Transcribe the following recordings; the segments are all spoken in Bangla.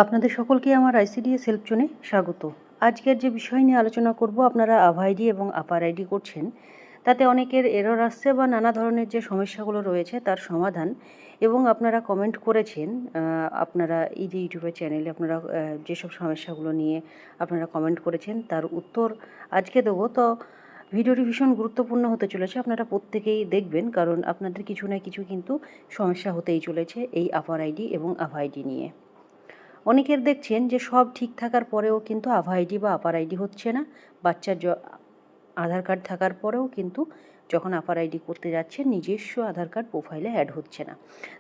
আপনাদের সকলকে আমার আইসিডিএস হেল্প জোনে স্বাগত। আজকের যে বিষয় নিয়ে আলোচনা করব, আপনারা আভা আইডি এবং আপার আইডি করছেন, তাতে অনেকের এরর আসছে বা নানা ধরনের যে সমস্যাগুলো রয়েছে তার সমাধান, এবং আপনারা কমেন্ট করেছেন। আপনারা এই যে ইউটিউবের চ্যানেলে আপনারা যেসব সমস্যাগুলো নিয়ে আপনারা কমেন্ট করেছেন তার উত্তর আজকে দেবো। তো ভিডিওটি ভীষণ গুরুত্বপূর্ণ হতে চলেছে, আপনারা প্রত্যেকেই দেখবেন, কারণ আপনাদের কিছু না কিছু কিন্তু সমস্যা হতেই চলেছে এই আপার আইডি এবং আভা আইডি নিয়ে। অনেকের দেখছেন যে সব ঠিক থাকার পরেও কিন্তু আভা আইডি বা আপার আইডি হচ্ছে না। বাচ্চার আধার কার্ড থাকার পরেও কিন্তু যখন আপার আইডি করতে যাচ্ছে নিজস্ব আধার কার্ড প্রোফাইলে অ্যাড হচ্ছে না।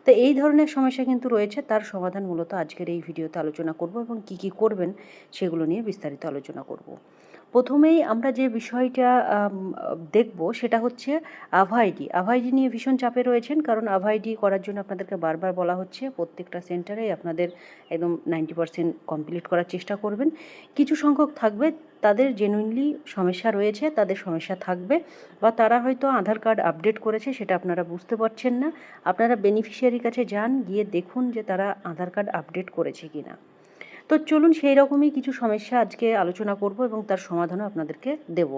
তো এই ধরনের সমস্যা কিন্তু রয়েছে, তার সমাধান মূলত আজকের এই ভিডিওতে আলোচনা করব এবং কি কি করবেন সেগুলো নিয়ে বিস্তারিত আলোচনা করব। প্রথমেই আমরা যে বিষয়টা দেখব সেটা হচ্ছে আভা আইডি। আভা আইডি নিয়ে ভীষণ চাপে রয়েছেন, কারণ আভা আইডি করার জন্য আপনাদেরকে বারবার বলা হচ্ছে প্রত্যেকটা সেন্টারেই আপনাদের একদম 90% কমপ্লিট করার চেষ্টা করবেন। কিছু সংখ্যক থাকবে তাদের জেনুইনলি সমস্যা রয়েছে, তাদের সমস্যা থাকবে, বা তারা হয়তো আধার কার্ড আপডেট করেছে সেটা আপনারা বুঝতে পারছেন না। আপনারা বেনিফিশিয়ারির কাছে যান, গিয়ে দেখুন যে তারা আধার কার্ড আপডেট করেছে কি না। তো চলুন সেই রকমই কিছু সমস্যা আজকে আলোচনা করব এবং তার সমাধানও আপনাদেরকে দেব।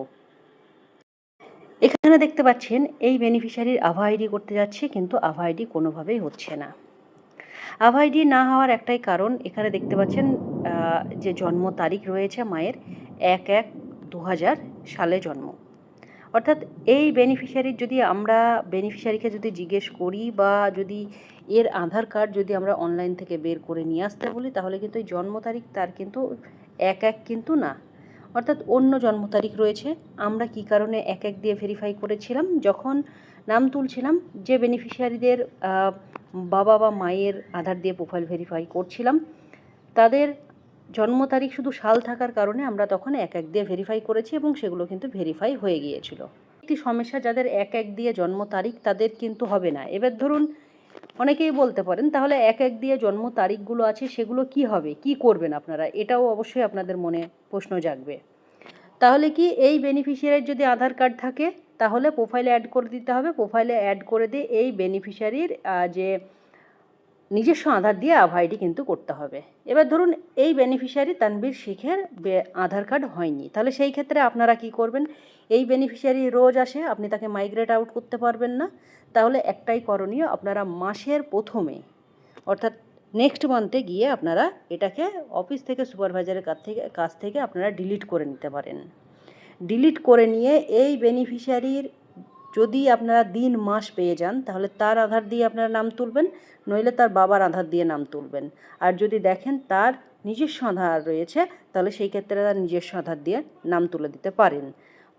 এখানে দেখতে পাচ্ছেন এই বেনিফিশিয়ারির আভা আইডি করতে যাচ্ছে, কিন্তু আভা আইডি কোনোভাবেই হচ্ছে না। আভা আইডি না হওয়ার একটাই কারণ, এখানে দেখতে পাচ্ছেন যে জন্ম তারিখ রয়েছে মায়ের 1/1/2000 সালে জন্ম। অর্থাৎ এই বেনিফিশিয়ারির যদি আমরা বেনিফিশিয়ারিকে যদি জিজ্ঞেস করি বা যদি এর আধার কার্ড যদি আমরা অনলাইন থেকে বের করে নিয়ে আসতে বলি, তাহলে কিন্তু এই জন্ম তারিখ তার কিন্তু 1/1 কিন্তু না, অর্থাৎ অন্য জন্ম তারিখ রয়েছে। আমরা কি কারণে 1/1 দিয়ে ভেরিফাই করেছিলাম, যখন নাম তুলছিলাম যে বেনিফিশিয়ারিদের বাবা বা মায়ের আধার দিয়ে প্রোফাইল ভেরিফাই করছিলাম, তাদের জন্ম তারিখ শুধু সাল থাকার কারণে আমরা তখন 1/1 দিয়ে ভেরিফাই করেছি এবং সেগুলো কিন্তু ভেরিফাই হয়ে গিয়েছিল। একটি সমস্যা, যাদের 1/1 দিয়ে জন্ম তারিখ তাদের কিন্তু হবে না। এবার ধরুন অনেকেই বলতে পারেন তাহলে 1/1 দিয়ে জন্ম তারিখগুলো আছে সেগুলো কি হবে, কি করবেন আপনারা, এটাও অবশ্যই আপনাদের মনে প্রশ্ন জাগবে। তাহলে কি এই বেনিফিশিয়ারির যদি আধার কার্ড থাকে তাহলে প্রোফাইলে অ্যাড করে দিতে হবে, প্রোফাইলে অ্যাড করে দিয়ে এই বেনিফিশিয়ারির যে নিজস্ব আধার দিয়ে আভা আইডি কিন্তু করতে হবে। এবার ধরুন এই বেনিফিশিয়ারি তানভীর শেখের আধার কার্ড হয়নি, তাহলে সেই ক্ষেত্রে আপনারা কি করবেন? এই বেনিফিশিয়ারি রোজ আসে, আপনি তাকে মাইগ্রেট আউট করতে পারবেন না। তাহলে একটাই করণীয়, আপনারা মাসের প্রথমে অর্থাৎ নেক্সট মান্থে গিয়ে আপনারা এটাকে অফিস থেকে সুপারভাইজারের কাছ থেকে আপনারা ডিলিট করে নিতে পারেন। ডিলিট করে নিয়ে এই বেনিফিশিয়ারির যদি আপনারা দিন মাস পেয়ে যান তাহলে তার আধার দিয়ে আপনারা নাম তুলবেন, নইলে তার বাবার আধার দিয়ে নাম তুলবেন। আর যদি দেখেন তার নিজস্ব আধার রয়েছে তাহলে সেই ক্ষেত্রে তার নিজস্ব আধার দিয়ে নাম তুলে দিতে পারেন।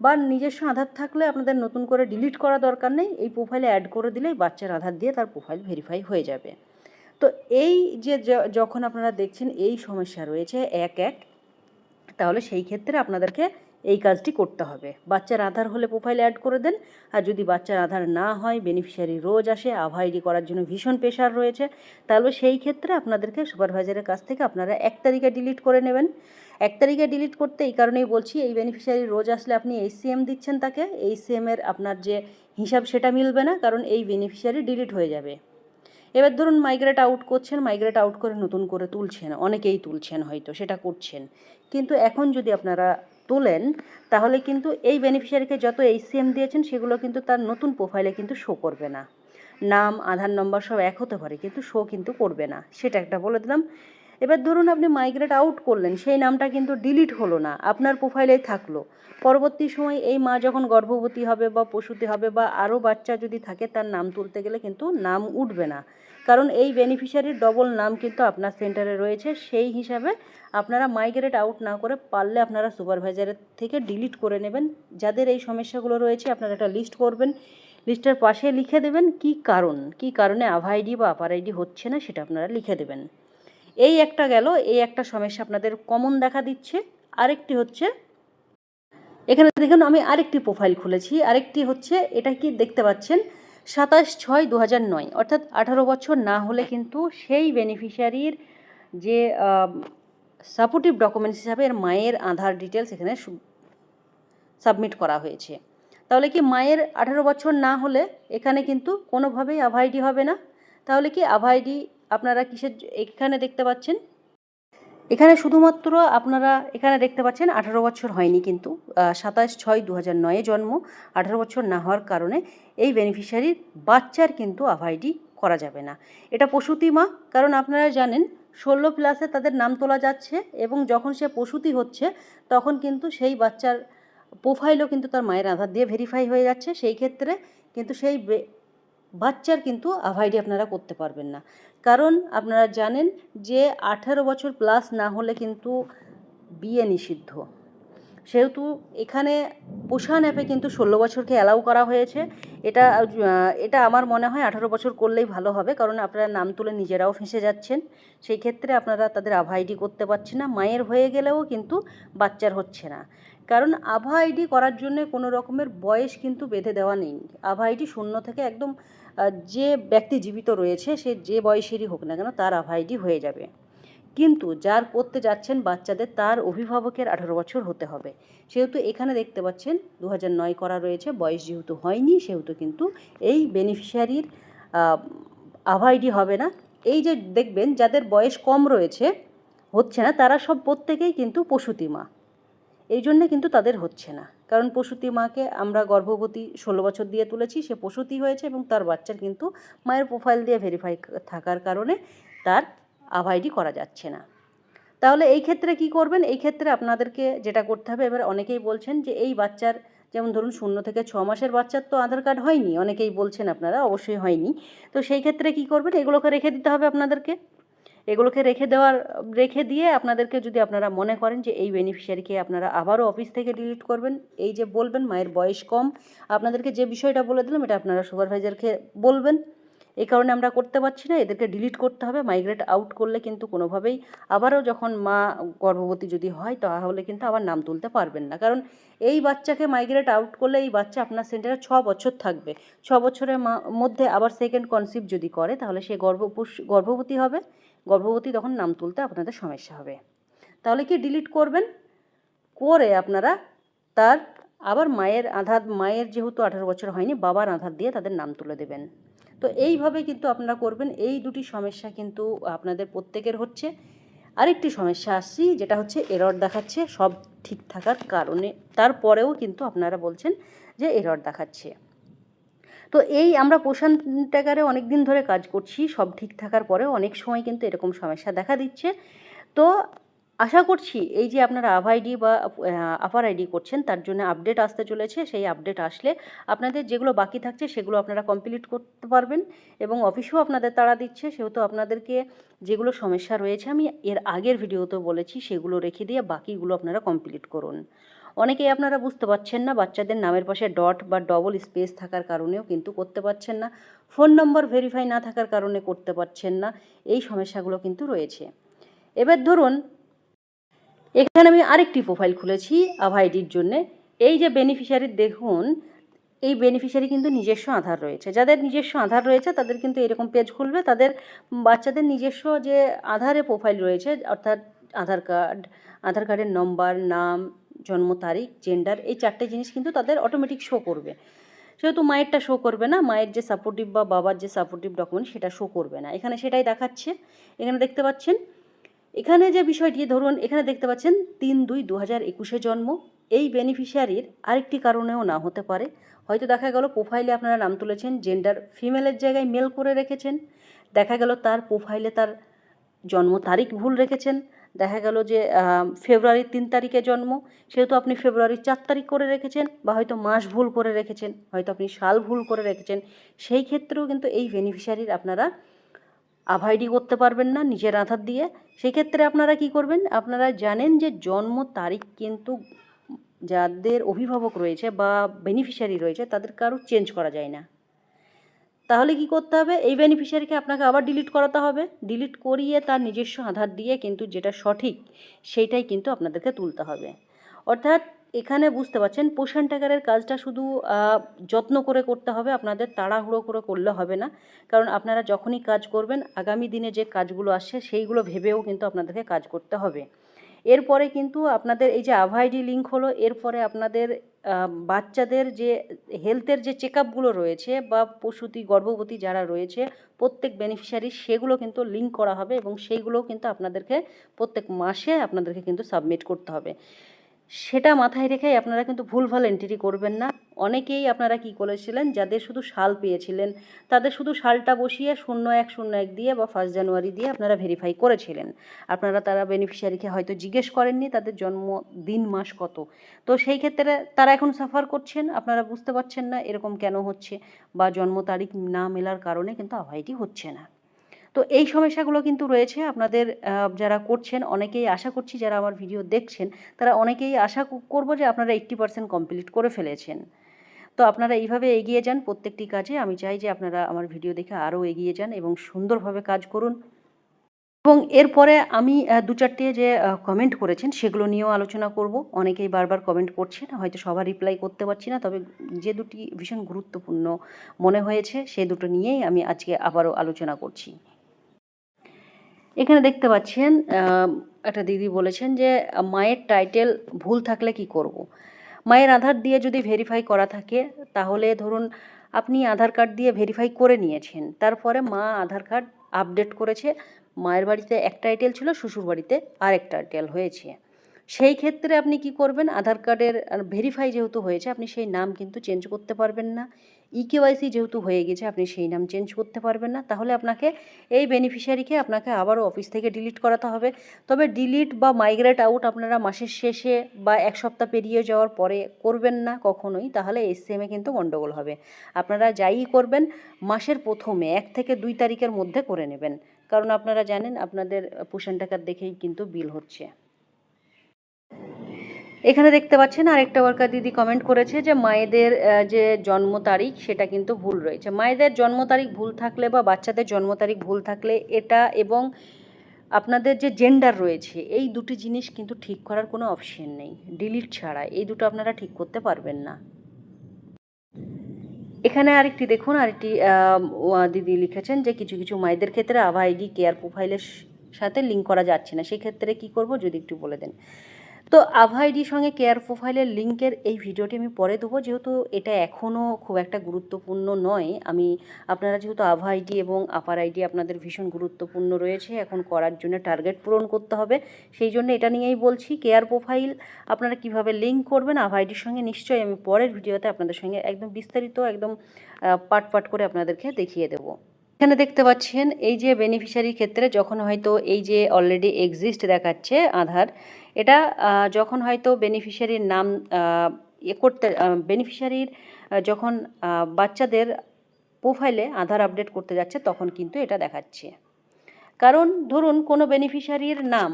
বা নিজস্ব আধার থাকলে আপনাদের নতুন করে ডিলিট করা দরকার নেই, এই প্রোফাইলে অ্যাড করে দিলেই বাচ্চার আধার দিয়ে তার প্রোফাইল ভেরিফাই হয়ে যাবে। তো এই যে যখন আপনারা দেখছেন এই সমস্যা রয়েছে 1/1, তাহলে সেই ক্ষেত্রে আপনাদেরকে এই কাজটি করতে হবে। বাচ্চার আধার হলে প্রোফাইল অ্যাড করে দেন, আর যদি বাচ্চার আধার না হয়, বেনিফিশিয়ারি রোজ আসে, আভা আইডি করার জন্য ভীষণ প্রেশার রয়েছে, তাহলে সেই ক্ষেত্রে আপনাদেরকে সুপারভাইজারের কাছ থেকে আপনারা 1 তারিখে ডিলিট করে নেবেন। 1 তারিখে ডিলিট করতে এই কারণেই বলছি, এই বেনিফিশিয়ারি রোজ আসলে আপনি এইচসিএম দিচ্ছেন তাকে, এইচসিএমের আপনার যে হিসাব সেটা মিলবে না, কারণ এই বেনিফিশিয়ারি ডিলিট হয়ে যাবে। এবার ধরুন মাইগ্রেট আউট করছেন, মাইগ্রেট আউট করে নতুন করে তুলছেন, অনেকেই তুলছেন, হয়তো সেটা করছেন, কিন্তু এখন যদি আপনারা তোলেন তাহলে কিন্তু এই বেনিফিশিয়ারিকে যত এইচসিএম দিয়েছেন সেগুলো কিন্তু তার নতুন প্রোফাইলে কিন্তু শো করবে না। নাম, আধার নম্বর সব এক হতে পারে, কিন্তু শো কিন্তু করবে না, সেটা একটা বলে দিলাম। এবার ধরুন আপনি মাইগ্রেট আউট করলেন, সেই নামটা কিন্তু ডিলিট হলো না, আপনার প্রোফাইলেই থাকলো। পরবর্তী সময় এই মা যখন গর্ভবতী হবে বা প্রসূতি হবে বা আরও বাচ্চা যদি থাকে, তার নাম তুলতে গেলে কিন্তু নাম উঠবে না, কারণ এই বেনিফিশিয়ারির ডবল নাম কিন্তু আপনার সেন্টারে রয়েছে। সেই হিসাবে আপনারা মাইগ্রেট আউট না করে পারলে আপনারা সুপারভাইজারের থেকে ডিলিট করে নেবেন। যাদের এই সমস্যাগুলো রয়েছে আপনারা একটা লিস্ট করবেন, লিস্টের পাশে লিখে দেবেন কী কারণে আভা আইডি বা আপার আইডি হচ্ছে না সেটা আপনারা লিখে দেবেন। এই একটা গেল, এই একটা সমস্যা আপনাদের কমন দেখা দিচ্ছে। আরেকটি হচ্ছে, এখানে দেখুন আমি আরেকটি প্রোফাইল খুলেছি, আরেকটি হচ্ছে, এটা কি দেখতে পাচ্ছেন 27/6/2009, অর্থাৎ 18 বছর না হলে কিন্তু সেই বেনিফিশিয়ারির যে সাপোর্টিভ ডকুমেন্টস হিসাবে এর মায়ের আধার ডিটেলস এখানে সাবমিট করা হয়েছে। তাহলে কি মায়ের 18 বছর না হলে এখানে কিন্তু কোনোভাবেই আভা আইডি হবে না। তাহলে কি আভা আইডি আপনারা কিসের, এখানে দেখতে পাচ্ছেন এখানে শুধুমাত্র আপনারা এখানে দেখতে পাচ্ছেন 18 বছর হয়নি, কিন্তু 27/6/2009 জন্ম, 18 বছর না হওয়ার কারণে এই বেনিফিশিয়ারির বাচ্চার কিন্তু আভাইডি করা যাবে না। এটা প্রসূতি মা, কারণ আপনারা জানেন 16+ তাদের নাম তোলা যাচ্ছে, এবং যখন সে প্রসূতি হচ্ছে তখন কিন্তু সেই বাচ্চার প্রোফাইলও কিন্তু তার মায়ের আধার দিয়ে ভেরিফাই হয়ে যাচ্ছে। সেই ক্ষেত্রে কিন্তু সেই বাচ্চার কিন্তু আভাইডি আপনারা করতে পারবেন না, কারণ আপনারা জানেন যে 18 বছর প্লাস না হলে কিন্তু বিয়ে নিষিদ্ধ। সেহেতু এখানে পোষান অ্যাপে কিন্তু 16 বছরকে অ্যালাউ করা হয়েছে। এটা আমার মনে হয় 18 বছর করলেই ভালো হবে, কারণ আপনারা নাম তুলে নিজেরাও ফেঁসে যাচ্ছেন। সেই ক্ষেত্রে আপনারা তাদের আভাইডি করতে পারছেন না, মায়ের হয়ে গেলেও কিন্তু বাচ্চার হচ্ছে না। কারণ আভা আইডি করার জন্য কোনো রকমের বয়স কিন্তু বেঁধে দেওয়া নেই। আভা আইডি 0 থেকে একদম যে ব্যক্তি জীবিত রয়েছে সে যে বয়সেরই হোক না কেন তার আভা আইডি হয়ে যাবে। কিন্তু যার করতে যাচ্ছেন বাচ্চাদের, তার অভিভাবকের 18 বছর হতে হবে। সেহেতু এখানে দেখতে পাচ্ছেন 2009 করা রয়েছে, বয়স যেহেতু হয়নি সেহেতু কিন্তু এই বেনিফিশিয়ারির আভা আইডি হবে না। এই যে দেখবেন যাদের বয়স কম রয়েছে, হচ্ছে না, তারা সব প্রত্যেকেই কিন্তু প্রসূতি মা। এই জন্যে কিন্তু তাদের হচ্ছে না, কারণ প্রসূতি মাকে আমরা গর্ভবতী 16 বছর দিয়ে তুলেছি, সে প্রসূতি হয়েছে এবং তার বাচ্চার কিন্তু মায়ের প্রোফাইল দিয়ে ভেরিফাই থাকার কারণে তার আভাইডি করা যাচ্ছে না। তাহলে এই ক্ষেত্রে কি করবেন? এই ক্ষেত্রে আপনাদেরকে যেটা করতে হবে, এবার অনেকেই বলছেন যে এই বাচ্চার, যেমন ধরুন 0 থেকে 6 মাসের বাচ্চার তো আধার কার্ড হয়নি, অনেকেই বলছেন আপনারা, অবশ্যই হয়নি। তো সেই ক্ষেত্রে কি করবেন? এগুলোকে রেখে দিতে হবে আপনাদেরকে। এগুলোকে রেখে দিয়ে আপনাদেরকে, যদি আপনারা মনে করেন যে এই বেনিফিশিয়ারিকে আপনারা আবারও অফিস থেকে ডিলিট করবেন, এই যে বলবেন মায়ের বয়স কম, আপনাদেরকে যে বিষয়টা বলে দিলাম এটা আপনারা সুপারভাইজারকে বলবেন, এই কারণে আমরা করতে পারছি না, এদেরকে ডিলিট করতে হবে। মাইগ্রেট আউট করলে কিন্তু কোনোভাবেই আবারও যখন মা গর্ভবতী যদি হয় তাহলে কিন্তু আবার নাম তুলতে পারবেন না, কারণ এই বাচ্চাকে মাইগ্রেট আউট করলে এই বাচ্চা আপনার সেন্টারে 6 বছর থাকবে। 6 বছরের মধ্যে আবার সেকেন্ড কনসিভ যদি করে তাহলে সে গর্ভবতী হবে, গর্ভবতী তখন নাম তুলতে আপনাদের সমস্যা হবে। তাহলে কি ডিলিট করবেন, করে আপনারা তার আবার মায়ের যেহেতু 18 বছর হয়নি, বাবার আধার দিয়ে তাদের নাম তুলে দেবেন। তো এইভাবে কিন্তু আপনারা করবেন। এই দুটি সমস্যা কিন্তু আপনাদের প্রত্যেকের হচ্ছে। আরেকটি সমস্যা আসছি, যেটা হচ্ছে এরর দেখাচ্ছে সব ঠিক থাকার কারণে, তারপরেও কিন্তু আপনারা বলছেন যে এরর দেখাচ্ছে। তো এই আমরা পোষণ ট্র্যাকারে অনেক দিন ধরে কাজ করছি, সব ঠিক থাকার পরেও অনেক সময় কিন্তু এরকম সমস্যা দেখা দিচ্ছে। তো আশা করছি এই যে আপনারা আভা আইডি বা আপার আইডি করছেন তার জন্য আপডেট আসতে চলেছে। সেই আপডেট আসলে আপনাদের যেগুলো বাকি থাকছে সেগুলো আপনারা কমপ্লিট করতে পারবেন, এবং অফিসেও আপনাদের তাড়া দিচ্ছে। সেহেতু আপনাদেরকে যেগুলো সমস্যা রয়েছে আমি এর আগের ভিডিওতেও বলেছি, সেগুলো রেখে দিয়ে বাকিগুলো আপনারা কমপ্লিট করুন। অনেকেই আপনারা বুঝতে পারছেন না, বাচ্চাদের নামের পাশে ডট বা ডবল স্পেস থাকার কারণেও কিন্তু করতে পারছেন না, ফোন নম্বর ভেরিফাই না থাকার কারণে করতে পারছেন না, এই সমস্যাগুলো কিন্তু রয়েছে। এবার ধরুন এখানে আমি আরেকটি প্রোফাইল খুলেছি আভা আইডির জন্যে। এই যে বেনিফিশিয়ারির দেখুন, এই বেনিফিশিয়ারি কিন্তু নিজস্ব আধার রয়েছে। যাদের নিজস্ব আধার রয়েছে তাদের কিন্তু এরকম পেজ খুলবে, তাদের বাচ্চাদের নিজস্ব যে আধারে প্রোফাইল রয়েছে, অর্থাৎ আধার কার্ডের নম্বর, নাম, জন্ম তারিখ, জেন্ডার, এই 4টে জিনিস কিন্তু তাদের অটোমেটিক শো করবে। সেহেতু মায়েরটা শো করবে না, মায়ের যে সাপোর্টিভ বা বাবার যে সাপোর্টিভ ডকুমেন্ট সেটা শো করবে না। এখানে সেটাই দেখাচ্ছে। এখানে দেখতে পাচ্ছেন, এখানে যে বিষয়টি ধরুন এখানে দেখতে পাচ্ছেন 3/2/2021 জন্ম। এই বেনিফিশিয়ারির আরেকটি কারণেও না হতে পারে, হয়তো দেখা গেল প্রোফাইলে আপনারা নাম তুলেছেন জেন্ডার ফিমেলের জায়গায় মেল করে রেখেছেন, দেখা গেল তার প্রোফাইলে তার জন্ম তারিখ ভুল রেখেছেন, দেখা গেল যে ফেব্রুয়ারির 3 তারিখে জন্ম, সেহেতু আপনি ফেব্রুয়ারির 4 তারিখ করে রেখেছেন, বা হয়তো মাস ভুল করে রেখেছেন, হয়তো আপনি সাল ভুল করে রেখেছেন। সেই ক্ষেত্রেও কিন্তু এই বেনিফিশিয়ারির আপনারা আভা আইডি করতে পারবেন না নিজের আধার দিয়ে। সেই ক্ষেত্রে আপনারা কি করবেন? আপনারা জানেন যে জন্ম তারিখ কিন্তু যাদের অভিভাবক রয়েছে বা বেনিফিশিয়ারি রয়েছে তাদের কারো চেঞ্জ করা যায় না। তাহলে কি করতে হবে? এই বেনিফিশিয়ারিকে আপনাকে আবার ডিলিট করাতে হবে। ডিলিট করিয়ে তার নিজস্ব আধার দিয়ে কিন্তু যেটা সঠিক সেইটাই কিন্তু আপনাদেরকে তুলতে হবে। অর্থাৎ এখানে বুঝতে পারছেন পোষণ ট্র্যাকারের কাজটা শুধু যত্ন করে করতে হবে, আপনাদের তাড়াহুড়ো করে করলে হবে না। কারণ আপনারা যখনই কাজ করবেন আগামী দিনে যে কাজগুলো আসছে সেইগুলো ভেবেও কিন্তু আপনাদেরকে কাজ করতে হবে। এরপরে কিন্তু আপনাদের এই যে আভা-আইডি লিঙ্ক হলো, এরপরে আপনাদের বাচ্চাদের যে হেলথের যে চেক আপগুলো রয়েছে বা প্রসূতি গর্ভবতী যারা রয়েছে প্রত্যেক বেনিফিশিয়ারি, সেগুলো কিন্তু লিঙ্ক করা হবে এবং সেইগুলোও কিন্তু আপনাদেরকে প্রত্যেক মাসে আপনাদেরকে কিন্তু সাবমিট করতে হবে। সেটা মাথায় রেখেই আপনারা কিন্তু ভুলভাল এন্ট্রি করবেন না। অনেকেই আপনারা কি করেছিলেন, যাদের শুধু সাল পেয়েছিলেন তাদের শুধু সালটা বসিয়ে 0101 দিয়ে বা 1 জানুয়ারি দিয়ে আপনারা ভেরিফাই করেছিলেন। আপনারা তারা বেনিফিশিয়ারিকে হয়তো জিজ্ঞেস করেননি তাদের জন্ম দিন মাস কত। তো সেই ক্ষেত্রে তারা এখন সাফার করছেন, আপনারা বুঝতে পারছেন না এরকম কেন হচ্ছে, বা জন্ম তারিখ না মেলার কারণে কিন্তু আভাইডি হচ্ছে না। তো এই সমস্যাগুলো কিন্তু রয়েছে আপনাদের যারা করছেন অনেকেই, আশা করছি যারা আমার ভিডিও দেখছেন তারা অনেকেই আশা করব যে আপনারা 80% কমপ্লিট করে ফেলেছেন। তো আপনারা এইভাবে এগিয়ে যান প্রত্যেকটি কাজে। আমি চাই যে আপনারা আমার ভিডিও দেখে আরও এগিয়ে যান এবং সুন্দরভাবে কাজ করুন। এবং এরপরে আমি 2-4টে যে কমেন্ট করেছেন সেগুলো নিয়েও আলোচনা করব। অনেকেই বারবার কমেন্ট করছেন, হয়তো সবার রিপ্লাই করতে পারছি না, তবে যে দুটি ভীষণ গুরুত্বপূর্ণ মনে হয়েছে সে দুটো নিয়েই আমি আজকে আবারও আলোচনা করছি। এখানে দেখতে পাচ্ছেন একটা দিদি বলেছেন যে মায়ের টাইটেল ভুল থাকলে কি করব। মায়ের আধার দিয়ে যদি ভেরিফাই করা থাকে, তাহলে ধরুন আপনি আধার কার্ড দিয়ে ভেরিফাই করে নিয়েছেন, তারপরে মা আধার কার্ড আপডেট করেছে, মায়ের বাড়িতে এক টাইটেল ছিল, শ্বশুর বাড়িতে আরেক টাইটেল হয়েছে। সেই ক্ষেত্রে আপনি কি করবেন, আধার কার্ডের ভেরিফাই যেহেতু হয়েছে আপনি সেই নাম কিন্তু চেঞ্জ করতে পারবেন না। ইকেওয়াইসি যেহেতু হয়ে গেছে আপনি সেই নাম চেঞ্জ করতে পারবেন না। তাহলে আপনাকে এই বেনিফিশিয়ারিকে আপনাকে আবারও অফিস থেকে ডিলিট করাতে হবে। তবে ডিলিট বা মাইগ্রেট আউট আপনারা মাসের শেষে বা 1 সপ্তাহ পেরিয়ে যাওয়ার পরে করবেন না কখনোই, তাহলে এসসিএমে কিন্তু গণ্ডগোল হবে। আপনারা যাই করবেন মাসের প্রথমে 1 থেকে 2 তারিখের মধ্যে করে নেবেন, কারণ আপনারা জানেন আপনাদের পোষণ টাকার দেখেই কিন্তু বিল হচ্ছে। এখানে দেখতে পাচ্ছেন আরেকটা ওয়ার্কার দিদি কমেন্ট করেছে যে মায়েদের যে জন্ম তারিখ সেটা কিন্তু ভুল রয়েছে। মায়েদের জন্ম তারিখ ভুল থাকলে বা বাচ্চাদের জন্ম তারিখ ভুল থাকলে এটা এবং আপনাদের যে জেন্ডার রয়েছে এই দুটি জিনিস কিন্তু ঠিক করার কোনো অপশন নেই, ডিলিট ছাড়া এই দুটো আপনারা ঠিক করতে পারবেন না। এখানে আরেকটি দেখুন, আরেকটি দিদি লিখেছেন যে কিছু কিছু মায়েদের ক্ষেত্রে আভা আইডি কেয়ার প্রোফাইলের সাথে লিঙ্ক করা যাচ্ছে না, সেক্ষেত্রে কি করব যদি একটু বলে দেন। তো আভা আইডির সঙ্গে কেয়ার প্রোফাইলের লিঙ্কের এই ভিডিওটি আমি পরে দেবো, যেহেতু এটা এখনও খুব একটা গুরুত্বপূর্ণ নয়। আমি আপনারা যেহেতু আভা আইডি এবং আপার আইডি আপনাদের ভীষণ গুরুত্বপূর্ণ রয়েছে এখন করার জন্য, টার্গেট পূরণ করতে হবে, সেই জন্য এটা নিয়েই বলছি। কেয়ার প্রোফাইল আপনারা কিভাবে লিঙ্ক করবেন আভা আইডির সঙ্গে নিশ্চয়ই আমি পরের ভিডিওতে আপনাদের সঙ্গে একদম বিস্তারিত একদম পার্ট পার্ট করে আপনাদেরকে দেখিয়ে দেবো। এখানে দেখতে পাচ্ছেন এই যে বেনিফিশিয়ারির ক্ষেত্রে যখন হয়তো এই যে অলরেডি এক্সিস্ট দেখাচ্ছে আধার, এটা যখন হয়তো বেনিফিশিয়ারির নাম করতে বেনিফিশিয়ারির যখন বাচ্চাদের প্রোফাইলে আধার আপডেট করতে যাচ্ছে তখন কিন্তু এটা দেখাচ্ছে। কারণ ধরুন কোনো বেনিফিশিয়ারির নাম,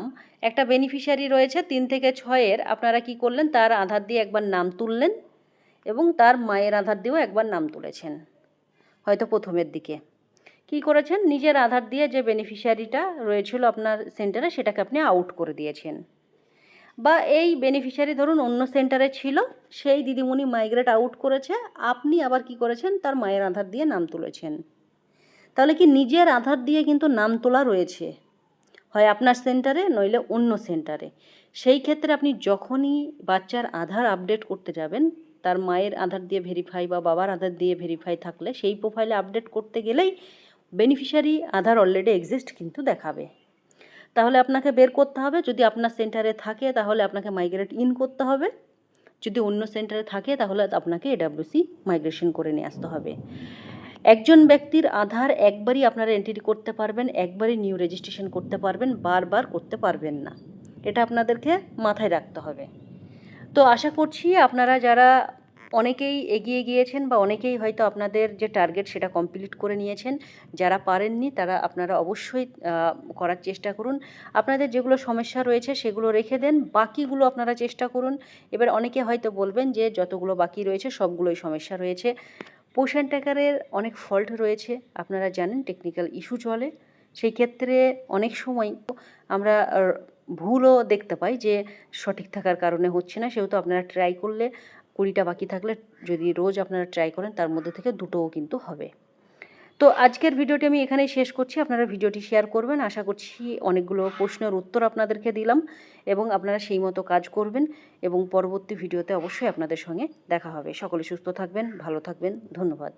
একটা বেনিফিশিয়ারি রয়েছে 3 থেকে 6-এর, আপনারা কি করলেন তার আধার দিয়ে একবার নাম তুললেন এবং তার মায়ের আধার দিয়েও একবার নাম তুলেছেন হয়তো প্রথমের দিকে। কি করেছেন, নিজের আধার দিয়ে যে বেনিফিশিয়ারিটা রয়েছিল আপনার সেন্টারে সেটাকে আপনি আউট করে দিয়েছেন, বা এই বেনিফিশিয়ারি ধরুন অন্য সেন্টারে ছিল, সেই দিদিমণি মাইগ্রেট আউট করেছে, আপনি আবার কি করেছেন তার মায়ের আধার দিয়ে নাম তুলেছেন। তাহলে কি নিজের আধার দিয়ে কিন্তু নাম তোলা রয়েছে, হয় আপনার সেন্টারে নইলে অন্য সেন্টারে। সেই ক্ষেত্রে আপনি যখনই বাচ্চার আধার আপডেট করতে যাবেন, তার মায়ের আধার দিয়ে ভেরিফাই বা বাবার আধার দিয়ে ভেরিফাই থাকলে সেই প্রোফাইলে আপডেট করতে গেলেই বেনিফিশিয়ারি আধার অলরেডি এক্সিস্ট কিন্তু দেখাবে। তাহলে আপনাকে বের করতে হবে, যদি আপনার সেন্টারে থাকে তাহলে আপনাকে মাইগ্রেট ইন করতে হবে, যদি অন্য সেন্টারে থাকে তাহলে আপনাকে এডাব্লিউসি মাইগ্রেশন করে নিয়ে আসতে হবে। একজন ব্যক্তির আধার একবারই আপনারা এন্ট্রি করতে পারবেন, একবারই নিউ রেজিস্ট্রেশন করতে পারবেন, বারবার করতে পারবেন না, এটা আপনাদেরকে মাথায় রাখতে হবে। তো আশা করছি আপনারা যারা অনেকেই এগিয়ে গিয়েছেন বা অনেকেই হয়তো আপনাদের যে টার্গেট সেটা কমপ্লিট করে নিয়েছেন, যারা পারেননি তারা আপনারা অবশ্যই করার চেষ্টা করুন। আপনাদের যেগুলো সমস্যা রয়েছে সেগুলো রেখে দেন, বাকিগুলো আপনারা চেষ্টা করুন। এবার অনেকে হয়তো বলবেন যে যতগুলো বাকি রয়েছে সবগুলোই সমস্যা রয়েছে। পোষণ ট্র্যাকারের অনেক ফল্ট রয়েছে, আপনারা জানেন টেকনিক্যাল ইস্যু চলে, সেই ক্ষেত্রে অনেক সময় আমরা ভুলও দেখতে পাই যে সঠিক থাকার কারণে হচ্ছে না। সেহেতু আপনারা ট্রাই করলে 20টা বাকি থাকলে যদি রোজ আপনারা ট্রাই করেন তার মধ্যে থেকে 2টোও কিন্তু হবে। তো আজকের ভিডিওটি আমি এখানেই শেষ করছি। আপনারা ভিডিওটি শেয়ার করবেন। আশা করছি অনেকগুলো প্রশ্নের উত্তর আপনাদেরকে দিলাম এবং আপনারা সেই মতো কাজ করবেন এবং পরবর্তী ভিডিওতে অবশ্যই আপনাদের সঙ্গে দেখা হবে। সকলে সুস্থ থাকবেন, ভালো থাকবেন। ধন্যবাদ।